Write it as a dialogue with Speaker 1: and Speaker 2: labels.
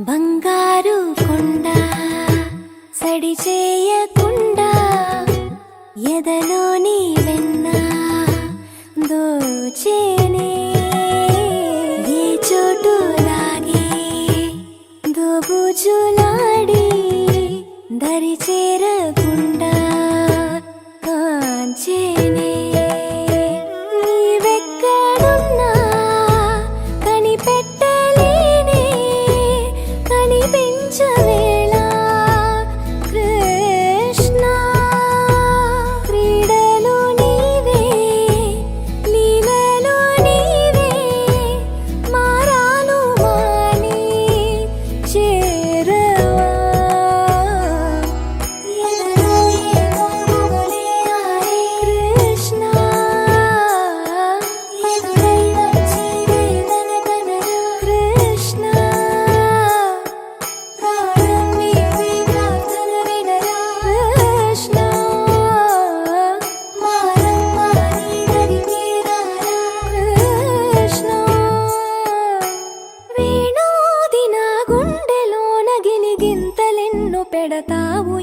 Speaker 1: బంగారు కొండ సడి చేయకుండా ఎదలోని వెన్న దోచేనే ఏ చోటు లాగే దోబుజులాడి దరి చేరకుండా కాంచేనే నీవెక్కడున్నా కనిపెట్టలేనే కనిపించవేళ కృష్ణ క్రీడలు నీవే లీలలు నీవే మారాను మాని చేరవా కృష్ణ కృష్ణ కృష్ణ కృష్ణ వేణోది నా గుండెలోన గిలిగింతలెన్ను పెడతావు